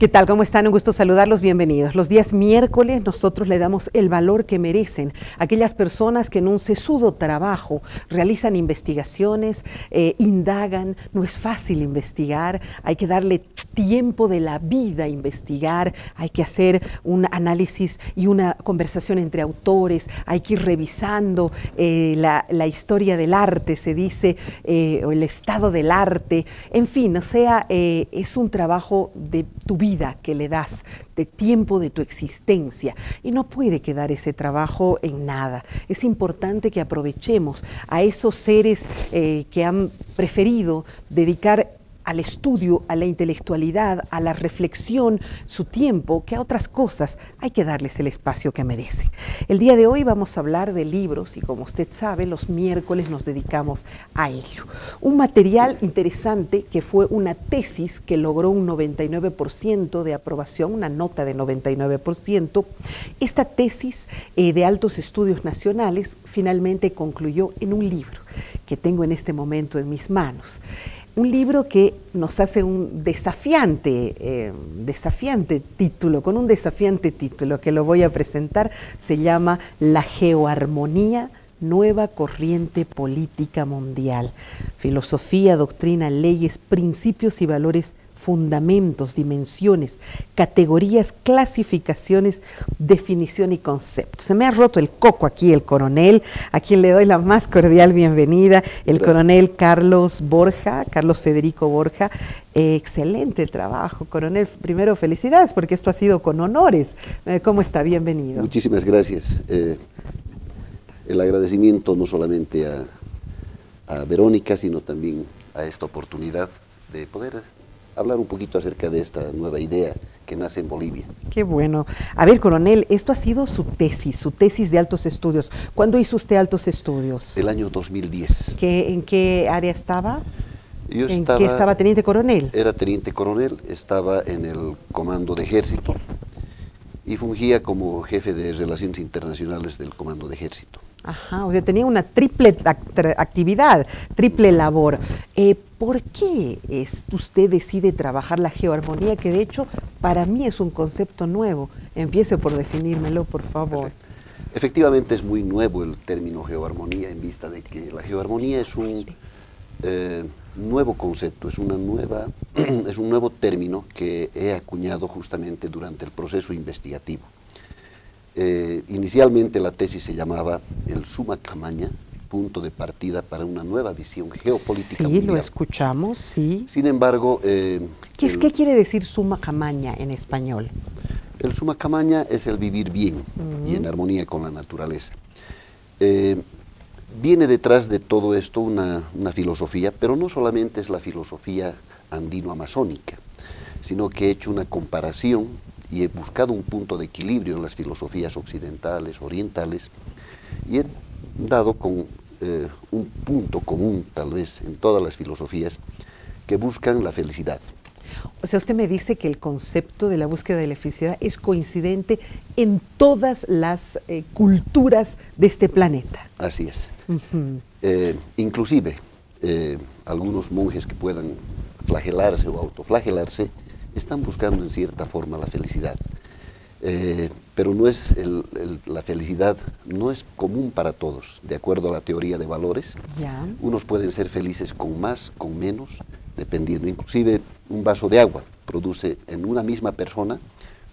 ¿Qué tal? ¿Cómo están? Un gusto saludarlos, bienvenidos. Los días miércoles nosotros le damos el valor que merecen aquellas personas que en un sesudo trabajo realizan investigaciones, indagan. No es fácil investigar, hay que darle tiempo de la vida a investigar, hay que hacer un análisis y una conversación entre autores, hay que ir revisando la historia del arte, se dice, o el estado del arte, en fin, o sea, es un trabajo de tu vida que le das, de tiempo de tu existencia, y no puede quedar ese trabajo en nada. Es importante que aprovechemos a esos seres que han preferido dedicar al estudio, a la intelectualidad, a la reflexión, su tiempo, que a otras cosas hay que darles el espacio que merecen. El día de hoy vamos a hablar de libros y, como usted sabe, los miércoles nos dedicamos a ello. Un material interesante que fue una tesis que logró un 99% de aprobación, una nota de 99%. Esta tesis de Altos Estudios Nacionales finalmente concluyó en un libro que tengo en este momento en mis manos. Un libro que nos hace un desafiante título, con un desafiante título que lo voy a presentar, se llama La geoarmonía, nueva corriente política mundial. Filosofía, doctrina, leyes, principios y valores, fundamentos, dimensiones, categorías, clasificaciones, definición y conceptos. Se me ha roto el coco aquí el coronel, a quien le doy la más cordial bienvenida, el coronel Carlos Federico Borja. Excelente trabajo, coronel. Primero, felicidades, porque esto ha sido con honores. ¿Cómo está? Bienvenido. Muchísimas gracias. El agradecimiento no solamente a Verónica, sino también a esta oportunidad de poder hablar un poquito acerca de esta nueva idea que nace en Bolivia. Qué bueno. A ver, coronel, esto ha sido su tesis de altos estudios. ¿Cuándo hizo usted altos estudios? El año 2010. ¿En qué área estaba? Yo ¿En qué estaba, teniente coronel? Era teniente coronel, estaba en el comando de ejército y fungía como jefe de relaciones internacionales del comando de ejército. Ajá, o sea, tenía una triple actividad, triple labor. ¿Por qué usted decide trabajar la geoarmonía, que de hecho para mí es un concepto nuevo? Empiece por definírmelo, por favor. Efectivamente es muy nuevo el término geoarmonía, en vista de que la geoarmonía es un nuevo concepto, es un nuevo término que he acuñado justamente durante el proceso investigativo. Inicialmente la tesis se llamaba el Suma Camaña, punto de partida para una nueva visión geopolítica mundial. Sí, lo escuchamos, sí. Sin embargo... ¿Qué quiere decir Suma Camaña en español? El Suma Camaña es el vivir bien y en armonía con la naturaleza. Viene detrás de todo esto una filosofía, pero no solamente es la filosofía andino-amazónica, sino que he hecho una comparación y he buscado un punto de equilibrio en las filosofías occidentales, orientales, y he dado con un punto común, tal vez, en todas las filosofías, que buscan la felicidad. O sea, usted me dice que el concepto de la búsqueda de la felicidad es coincidente en todas las culturas de este planeta. Así es. Inclusive, algunos monjes que puedan flagelarse o autoflagelarse, están buscando en cierta forma la felicidad, pero no es la felicidad no es común para todos, de acuerdo a la teoría de valores. Ya. Unos pueden ser felices con más, con menos, dependiendo. Inclusive un vaso de agua produce en una misma persona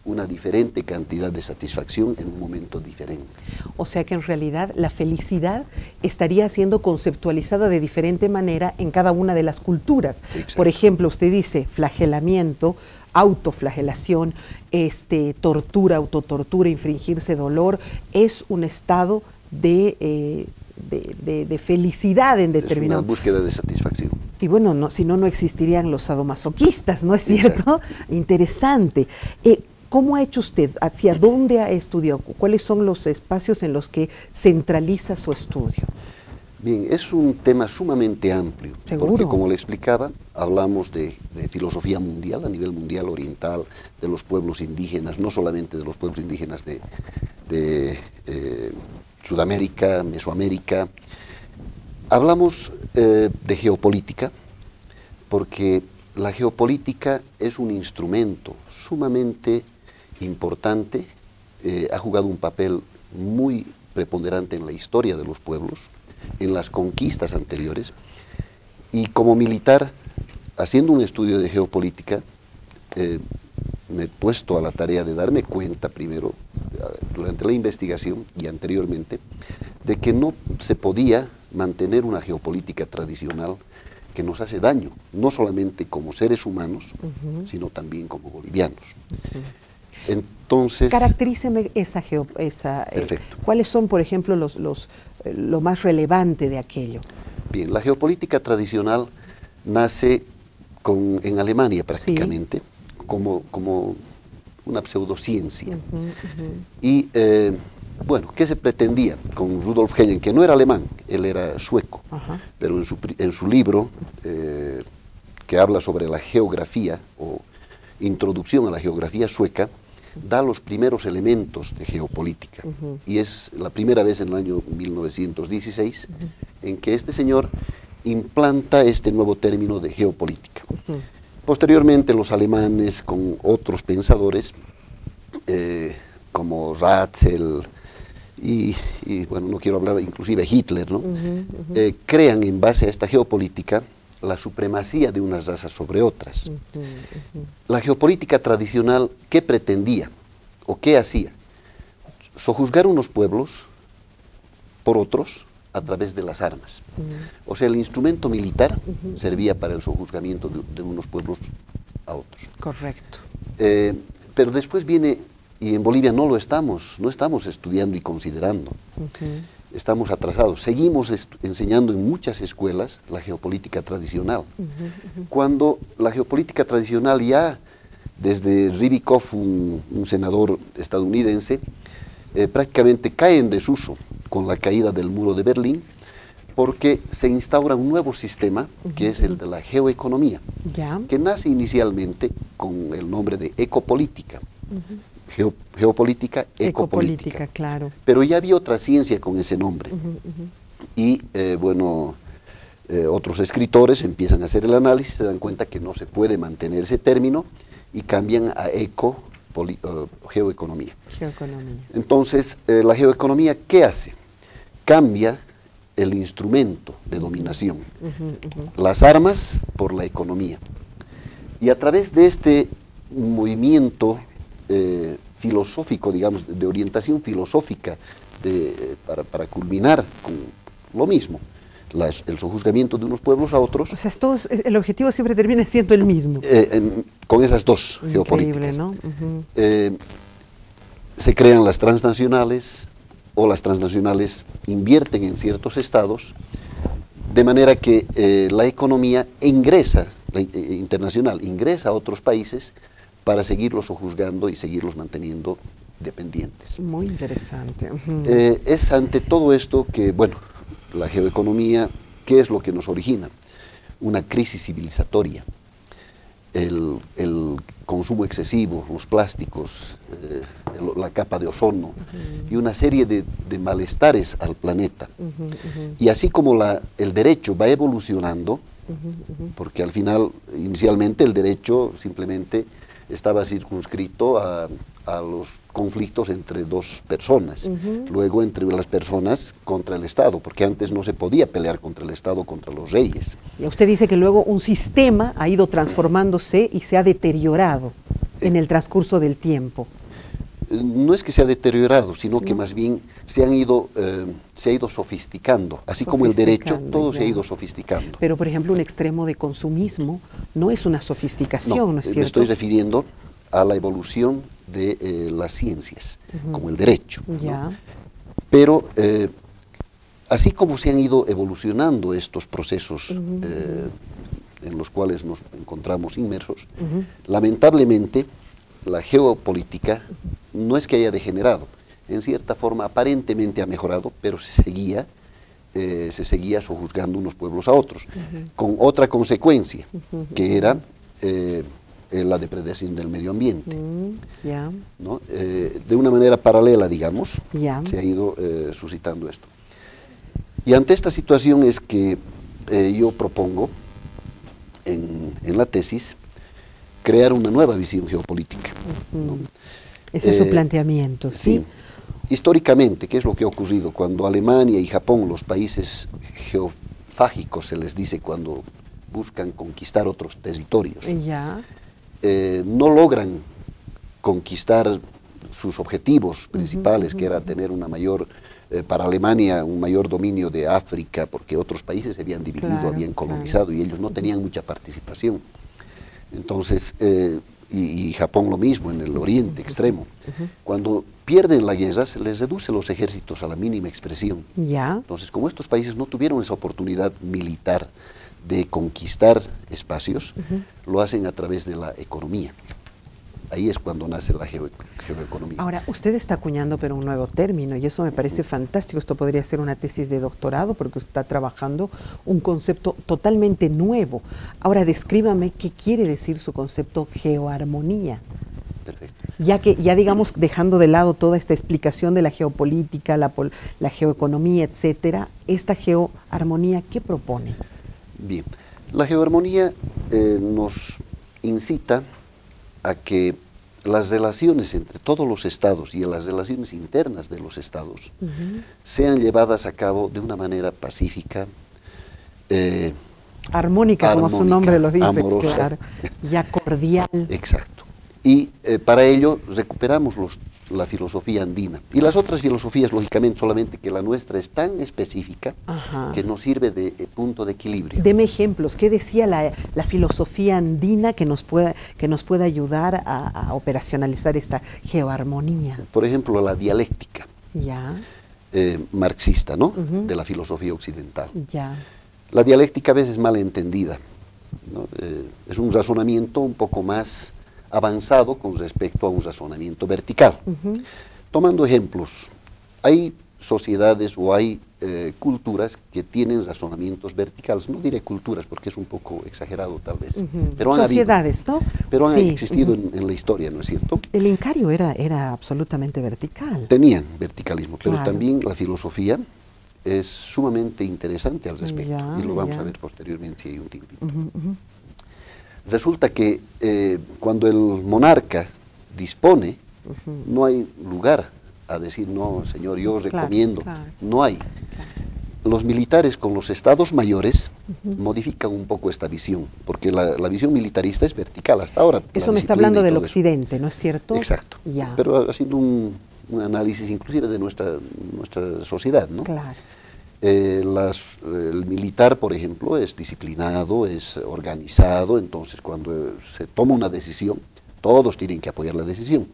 una diferente cantidad de satisfacción en un momento diferente. O sea que en realidad la felicidad estaría siendo conceptualizada de diferente manera en cada una de las culturas. Exacto. Por ejemplo, usted dice flagelamiento, autoflagelación, tortura, autotortura, infringirse dolor, es un estado de felicidad en determinado... Es una búsqueda de satisfacción. Y bueno, si no, no existirían los sadomasoquistas, ¿no es cierto? Exacto. Interesante. ¿Cómo ha hecho usted? ¿Hacia dónde ha estudiado? ¿Cuáles son los espacios en los que centraliza su estudio? Bien, es un tema sumamente amplio. ¿Seguro? Porque, como le explicaba, hablamos de filosofía mundial, a nivel mundial oriental, de los pueblos indígenas, no solamente de los pueblos indígenas de Sudamérica, Mesoamérica. Hablamos de geopolítica porque la geopolítica es un instrumento sumamente importante, ha jugado un papel muy preponderante en la historia de los pueblos, en las conquistas anteriores, y como militar, haciendo un estudio de geopolítica, me he puesto a la tarea de darme cuenta primero, durante la investigación y anteriormente, de que no se podía mantener una geopolítica tradicional que nos hace daño, no solamente como seres humanos, sino también como bolivianos. Entonces, caracteríceme perfecto. ¿Cuáles son, por ejemplo, lo más relevante de aquello? Bien, la geopolítica tradicional nace en Alemania prácticamente, sí, como una pseudociencia. Y bueno, ¿qué se pretendía con Rudolf Hegel? Que no era alemán, él era sueco, pero en su libro, que habla sobre la geografía, o Introducción a la Geografía Sueca, da los primeros elementos de geopolítica. Y es la primera vez en el año 1916 en que este señor implanta este nuevo término de geopolítica. Posteriormente los alemanes, con otros pensadores, como Ratzel y bueno, no quiero hablar, inclusive Hitler, ¿no? Crean en base a esta geopolítica la supremacía de unas razas sobre otras. La geopolítica tradicional, ¿qué pretendía o qué hacía? Sojuzgar unos pueblos por otros a través de las armas. O sea, el instrumento militar servía para el sojuzgamiento de unos pueblos a otros. Correcto. Pero después viene, y en Bolivia no estamos estudiando y considerando. Estamos atrasados. Seguimos enseñando en muchas escuelas la geopolítica tradicional. Cuando la geopolítica tradicional ya, desde Rybakov, un senador estadounidense, prácticamente cae en desuso con la caída del muro de Berlín, porque se instaura un nuevo sistema, que es el de la geoeconomía, que nace inicialmente con el nombre de ecopolítica. Geopolítica, ecopolítica, claro. Pero ya había otra ciencia con ese nombre. Y bueno, otros escritores empiezan a hacer el análisis, se dan cuenta que no se puede mantener ese término y cambian a geoeconomía. Entonces, la geoeconomía, ¿qué hace? Cambia el instrumento de dominación, las armas por la economía. Y a través de este movimiento filosófico, digamos, de orientación filosófica, para culminar con lo mismo, el sojuzgamiento de unos pueblos a otros. O sea, el objetivo siempre termina siendo el mismo. Con esas dos geopolíticas. ¿No? Se crean las transnacionales, o las transnacionales invierten en ciertos estados, de manera que la economía internacional ingresa a otros países para seguirlos sojuzgando y seguirlos manteniendo dependientes. Muy interesante. Es ante todo esto que, bueno, la geoeconomía, ¿qué es lo que nos origina? Una crisis civilizatoria, el consumo excesivo, los plásticos, la capa de ozono y una serie de malestares al planeta. Y así como el derecho va evolucionando, porque al final, inicialmente, el derecho simplemente estaba circunscrito a los conflictos entre dos personas, luego entre las personas contra el Estado, porque antes no se podía pelear contra el Estado, contra los reyes. Y usted dice que luego un sistema ha ido transformándose y se ha deteriorado en el transcurso del tiempo. No es que se ha deteriorado, sino que más bien se ha ido sofisticando, así como el derecho, todo se ha ido sofisticando. Pero, por ejemplo, un extremo de consumismo no es una sofisticación, ¿no es cierto? Me estoy refiriendo a la evolución de las ciencias, como el derecho. ¿No? Pero, así como se han ido evolucionando estos procesos en los cuales nos encontramos inmersos, lamentablemente, la geopolítica no es que haya degenerado, en cierta forma aparentemente ha mejorado, pero se seguía sojuzgando unos pueblos a otros, con otra consecuencia, que era la depredación del medio ambiente. ¿No? De una manera paralela, digamos, se ha ido suscitando esto. Y ante esta situación es que yo propongo, en en la tesis, crear una nueva visión geopolítica, ¿no? Ese es su planteamiento, ¿sí? Sí. Históricamente, ¿qué es lo que ha ocurrido? Cuando Alemania y Japón, los países geofágicos, se les dice cuando buscan conquistar otros territorios, Ya. No logran conquistar sus objetivos principales, que era tener una mayor, para Alemania, un mayor dominio de África, porque otros países se habían dividido, Claro, habían colonizado, y ellos no tenían mucha participación. Entonces, y Japón lo mismo, en el oriente extremo. Cuando pierden la guerra, se les reduce los ejércitos a la mínima expresión. Ya. Entonces, como estos países no tuvieron esa oportunidad militar de conquistar espacios, lo hacen a través de la economía. Ahí es cuando nace la geoeconomía. Ahora, usted está acuñando pero un nuevo término y eso me parece fantástico. Esto podría ser una tesis de doctorado porque usted está trabajando un concepto totalmente nuevo. Ahora, descríbame qué quiere decir su concepto geoarmonía. Perfecto. Ya digamos, dejando de lado toda esta explicación de la geopolítica, la geoeconomía, etcétera, esta geoarmonía, ¿qué propone? Bien, la geoarmonía nos incita a que las relaciones entre todos los estados y las relaciones internas de los estados sean llevadas a cabo de una manera pacífica, armónica, como su nombre lo dice, amorosa. claro, ya cordial. Exacto. Y para ello recuperamos la filosofía andina. Y las otras filosofías, lógicamente, solamente que la nuestra es tan específica que nos sirve de punto de equilibrio. Deme ejemplos. ¿Qué decía la filosofía andina que nos pueda ayudar a operacionalizar esta geoarmonía? Por ejemplo, la dialéctica Ya, marxista, ¿no? De la filosofía occidental. ya. La dialéctica a veces mal entendida, ¿no? Es un razonamiento un poco más avanzado con respecto a un razonamiento vertical. Tomando ejemplos, hay sociedades o hay culturas que tienen razonamientos verticales, no diré culturas porque es un poco exagerado tal vez, pero han sociedades, habido, ¿no? pero han Sí, existido en la historia, ¿no es cierto? El Incario era absolutamente vertical. Tenían verticalismo, pero Claro. también la filosofía es sumamente interesante al respecto, Ya, y lo vamos ya. a ver posteriormente si hay un tiempito. Resulta que cuando el monarca dispone, no hay lugar a decir, no, señor, yo recomiendo. Claro. No hay. Los militares con los estados mayores modifican un poco esta visión, porque la visión militarista es vertical hasta ahora. Eso me está hablando del occidente, ¿no es cierto? Exacto. Ya. Pero haciendo un análisis inclusive de nuestra sociedad, ¿no? Claro. El militar, por ejemplo, es disciplinado, es organizado, entonces cuando se toma una decisión, todos tienen que apoyar la decisión.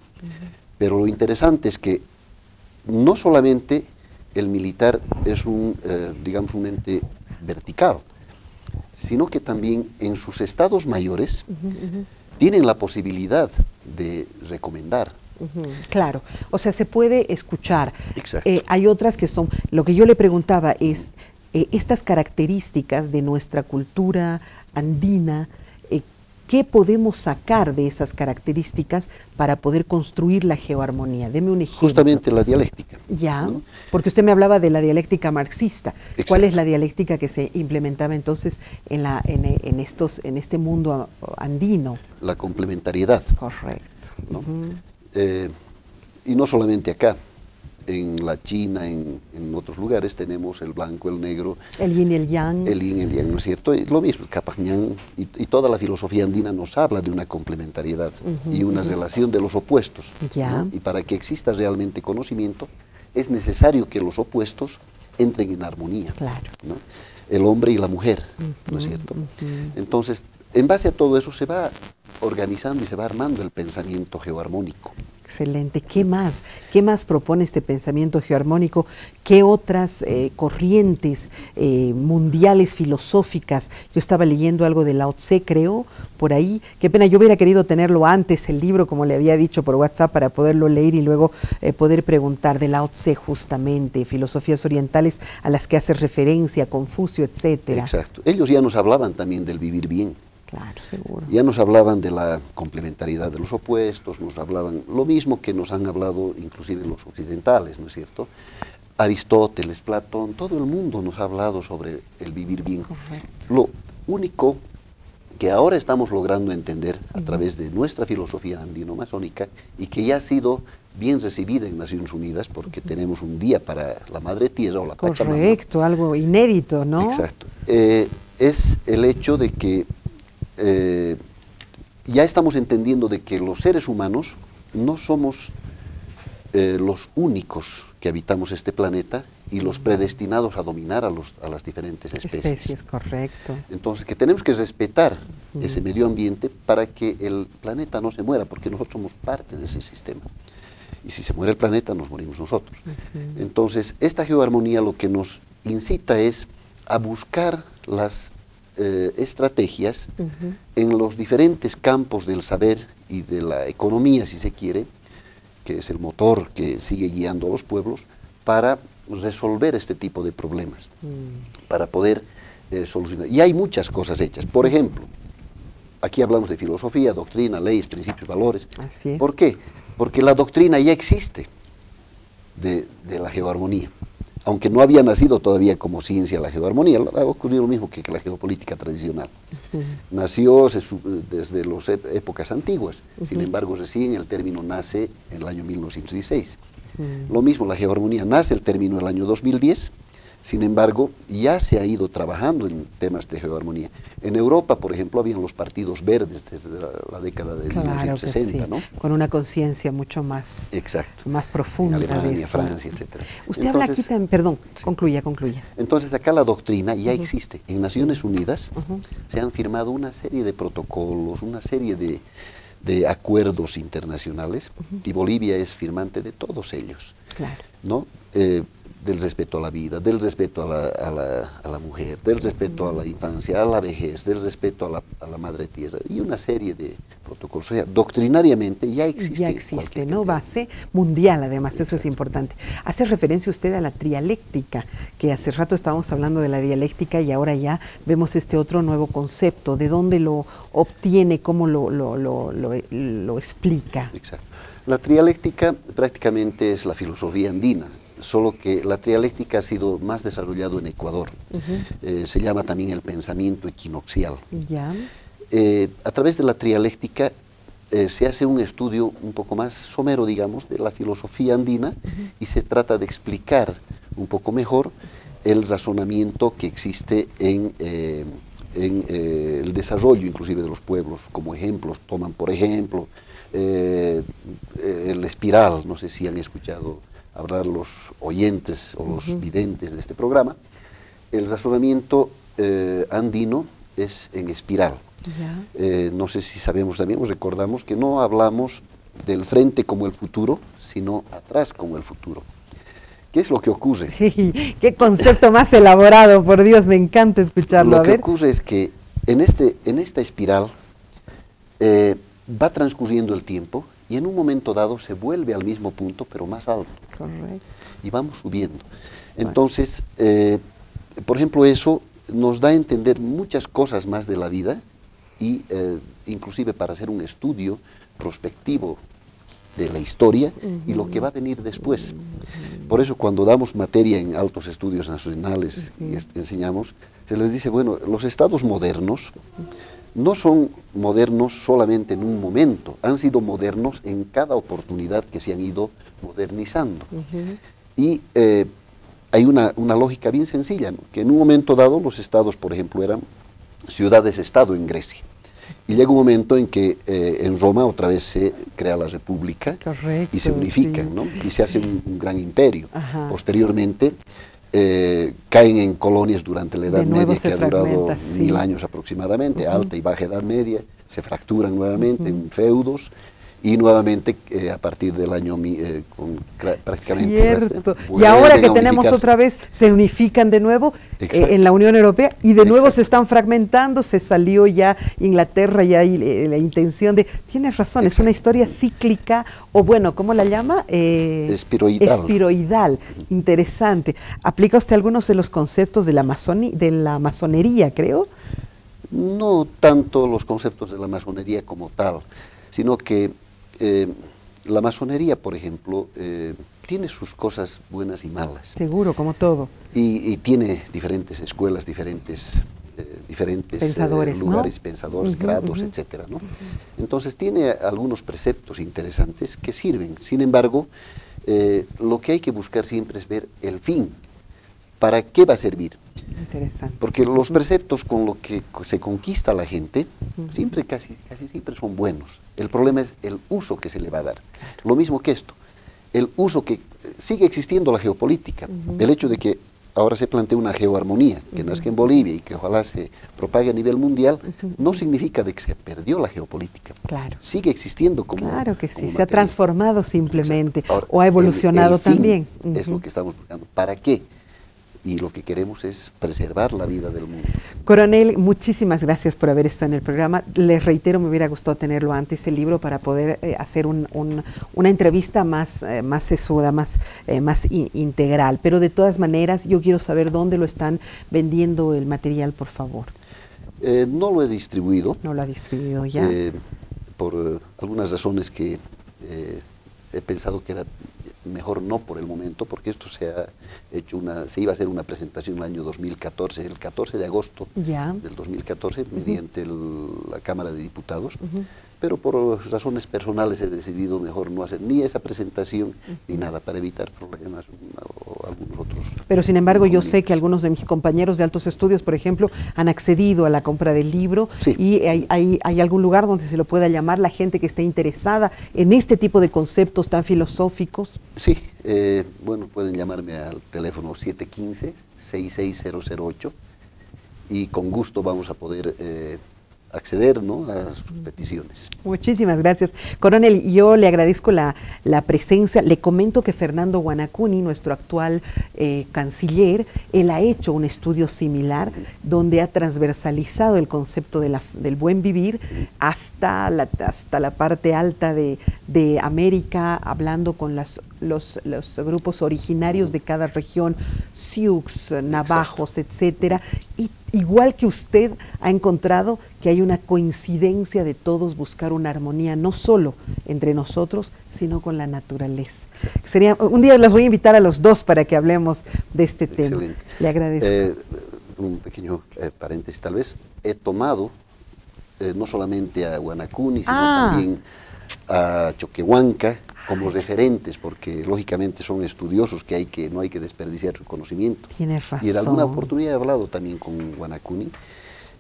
Pero lo interesante es que no solamente el militar es digamos, un ente vertical, sino que también en sus estados mayores tienen la posibilidad de recomendar. Claro, o sea, se puede escuchar. Exacto. Hay otras que son, lo que yo le preguntaba es, estas características de nuestra cultura andina, ¿qué podemos sacar de esas características para poder construir la geoarmonía? Deme un ejemplo. Justamente la dialéctica. Ya, ¿no? porque usted me hablaba de la dialéctica marxista. Exacto. ¿Cuál es la dialéctica que se implementaba entonces en este mundo andino? La complementariedad. Correcto. ¿no? Y no solamente acá, en la China, en otros lugares tenemos el blanco, el negro, El yin y el yang. el yin y el yang, ¿no es cierto? Y lo mismo, Kapagnan y toda la filosofía andina nos habla de una complementariedad y una relación de los opuestos. Ya. ¿no? Y para que exista realmente conocimiento, es necesario que los opuestos entren en armonía. Claro. ¿no? El hombre y la mujer, ¿no es cierto? Entonces, en base a todo eso se va organizando y se va armando el pensamiento geoarmónico. Excelente. ¿Qué más? ¿Qué más propone este pensamiento geoarmónico? ¿Qué otras corrientes mundiales filosóficas? Yo estaba leyendo algo de Lao Tse, creo, por ahí. Qué pena, yo hubiera querido tenerlo antes, el libro, como le había dicho por WhatsApp, para poderlo leer y luego poder preguntar de Lao Tse, justamente, filosofías orientales a las que hace referencia, Confucio, etcétera. Exacto. Ellos ya nos hablaban también del vivir bien. Claro, seguro. Ya nos hablaban de la complementariedad de los opuestos, nos hablaban lo mismo que nos han hablado inclusive los occidentales, ¿no es cierto? Aristóteles, Platón, todo el mundo nos ha hablado sobre el vivir bien. Correcto. Lo único que ahora estamos logrando entender a través de nuestra filosofía andino-masónica y que ya ha sido bien recibida en Naciones Unidas porque tenemos un día para la Madre Tierra o la Pachamama. Correcto, algo inédito, ¿no? Exacto. Es el hecho de que ya estamos entendiendo de que los seres humanos no somos los únicos que habitamos este planeta y los predestinados a dominar a las diferentes especies. Correcto. Entonces, que tenemos que respetar ese medio ambiente para que el planeta no se muera, porque nosotros somos parte de ese sistema. Y si se muere el planeta, nos morimos nosotros. Entonces, esta geoarmonía lo que nos incita es a buscar las estrategias en los diferentes campos del saber y de la economía, si se quiere, que es el motor que sigue guiando a los pueblos, para resolver este tipo de problemas, para poder solucionar. Y hay muchas cosas hechas. Por ejemplo, aquí hablamos de filosofía, doctrina, leyes, principios, valores. Así es. ¿Por qué? Porque la doctrina ya existe de la geoarmonía. Aunque no había nacido todavía como ciencia la geoarmonía, ha ocurrido lo mismo que la geopolítica tradicional. Nació desde las épocas antiguas, sin embargo recién el término nace en el año 1916. Lo mismo, la geoarmonía nace el término en el año 2010, sin embargo ya se ha ido trabajando en temas de geoarmonía. En Europa, por ejemplo, habían los partidos verdes desde la década de 1960, sí, ¿no? Con una conciencia mucho más, más profunda. En Alemania, de esto. Francia, etc. Usted habla aquí también, perdón, sí. concluya. Entonces acá la doctrina ya existe. En Naciones Unidas se han firmado una serie de protocolos, una serie de acuerdos internacionales y Bolivia es firmante de todos ellos. Claro. ¿No? Del respeto a la vida, del respeto a la mujer, del respeto a la infancia, a la vejez, del respeto a la madre tierra y una serie de protocolos. O sea, doctrinariamente ya existe. Ya existe, ¿no? Base mundial, además, Exacto. Eso es importante. Hace referencia usted a la trialéctica, que hace rato estábamos hablando de la dialéctica y ahora ya vemos este otro nuevo concepto. ¿De dónde lo obtiene? ¿Cómo lo explica? Exacto. La trialéctica prácticamente es la filosofía andina, solo que la trialéctica ha sido más desarrollado en Ecuador. Se llama también el pensamiento equinoccial. Ya. A través de la trialéctica se hace un estudio un poco más somero, digamos, de la filosofía andina y se trata de explicar un poco mejor el razonamiento que existe en el desarrollo inclusive de los pueblos. Como ejemplos toman, por ejemplo, el espiral, no sé si han escuchado hablar los oyentes o los videntes de este programa. El razonamiento andino es en espiral. No sé si sabemos también o recordamos que no hablamos del frente como el futuro, sino atrás como el futuro. ¿Qué es lo que ocurre? ¡Qué concepto más elaborado! Por Dios, me encanta escucharlo. Lo que ocurre es que en esta espiral va transcurriendo el tiempo y en un momento dado se vuelve al mismo punto, pero más alto. Correcto. Y vamos subiendo. Entonces, por ejemplo, eso nos da a entender muchas cosas más de la vida y inclusive para hacer un estudio prospectivo de la historia y lo que va a venir después. Por eso cuando damos materia en altos estudios nacionales y enseñamos, se les dice, bueno, los estados modernos no son modernos solamente en un momento, han sido modernos en cada oportunidad que se han ido modernizando. Y hay una lógica bien sencilla, ¿no? Que en un momento dado los estados, por ejemplo, eran ciudades-estado en Grecia. Y llega un momento en que en Roma otra vez se crea la república. Correcto, y se unifican, ¿no? Y se hace un gran imperio. Posteriormente caen en colonias durante la Edad Media, que ha durado 1000 años aproximadamente, alta y baja Edad Media, se fracturan nuevamente en feudos, y nuevamente a partir del año prácticamente... Cierto. Y ahora que tenemos otra vez, se unifican de nuevo en la Unión Europea y de nuevo se están fragmentando, se salió ya Inglaterra, ya la intención de... Tienes razón, es una historia cíclica, o bueno, ¿cómo la llama? Espiroidal. Espiroidal, interesante. ¿Aplica usted algunos de los conceptos de la masonería, creo? No tanto los conceptos de la masonería como tal, sino que la masonería, por ejemplo, tiene sus cosas buenas y malas. Seguro, como todo. Y tiene diferentes escuelas, diferentes diferentes pensadores, lugares, ¿no? pensadores, grados, etcétera, ¿no? Entonces tiene algunos preceptos interesantes que sirven. Sin embargo, lo que hay que buscar siempre es ver el fin. ¿Para qué va a servir? Interesante. Porque los preceptos con los que se conquista a la gente, siempre, casi siempre son buenos. El problema es el uso que se le va a dar. Lo mismo que esto, el uso que sigue existiendo la geopolítica. El hecho de que ahora se plantea una geoarmonía, que nazca en Bolivia y que ojalá se propague a nivel mundial, no significa de que se perdió la geopolítica. Claro. Sigue existiendo como Claro que sí, como se ha transformado simplemente, ahora, o ha evolucionado el fin también. es lo que estamos buscando. ¿Para qué? Y lo que queremos es preservar la vida del mundo. Coronel, muchísimas gracias por haber estado en el programa. Les reitero, me hubiera gustado tenerlo antes el libro para poder hacer una entrevista más sesuda, más integral. Pero de todas maneras, yo quiero saber dónde lo están vendiendo el material, por favor. No lo he distribuido. No lo ha distribuido ya. Por algunas razones que he pensado que era mejor no por el momento, porque esto se iba a hacer una presentación en el año 2014, el 14 de agosto del 2014, mediante la Cámara de Diputados, pero por razones personales he decidido mejor no hacer ni esa presentación ni nada, para evitar problemas o algunos otros. Pero sin embargo yo sé que algunos de mis compañeros de altos estudios, por ejemplo, han accedido a la compra del libro, y hay algún lugar donde se lo pueda llamar la gente que esté interesada en este tipo de conceptos tan filosóficos. Sí, bueno, pueden llamarme al teléfono 715-66008 y con gusto vamos a poder acceder, ¿no?, a sus peticiones. Muchísimas gracias. Coronel, yo le agradezco la presencia. Le comento que Fernando Guanacuni, nuestro actual canciller, él ha hecho un estudio similar donde ha transversalizado el concepto del buen vivir hasta la parte alta de América, hablando con los grupos originarios de cada región, Sioux, Navajos, etcétera, y igual que usted ha encontrado que hay una coincidencia de todos buscar una armonía, no solo entre nosotros, sino con la naturaleza. Un día los voy a invitar a los dos para que hablemos de este tema. Le agradezco. Un pequeño paréntesis tal vez. He tomado no solamente a Guanacuni, sino también a Choquehuanca como referentes, porque lógicamente son estudiosos que no hay que desperdiciar su conocimiento. Tienes razón. Y en alguna oportunidad he hablado también con Guanacuni,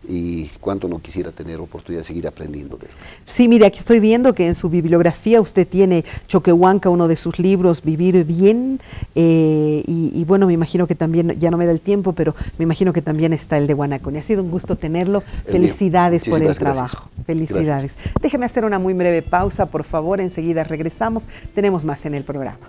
y cuánto no quisiera tener oportunidad de seguir aprendiendo de él. Sí, mire, aquí estoy viendo que en su bibliografía usted tiene Choquehuanca, uno de sus libros, Vivir Bien, y bueno, me imagino que también, ya no me da el tiempo, pero me imagino que también está el de Guanacuni. Ha sido un gusto tenerlo. Felicidades por el trabajo. Felicidades. Gracias. Déjeme hacer una muy breve pausa, por favor, enseguida regresamos. Tenemos más en el programa.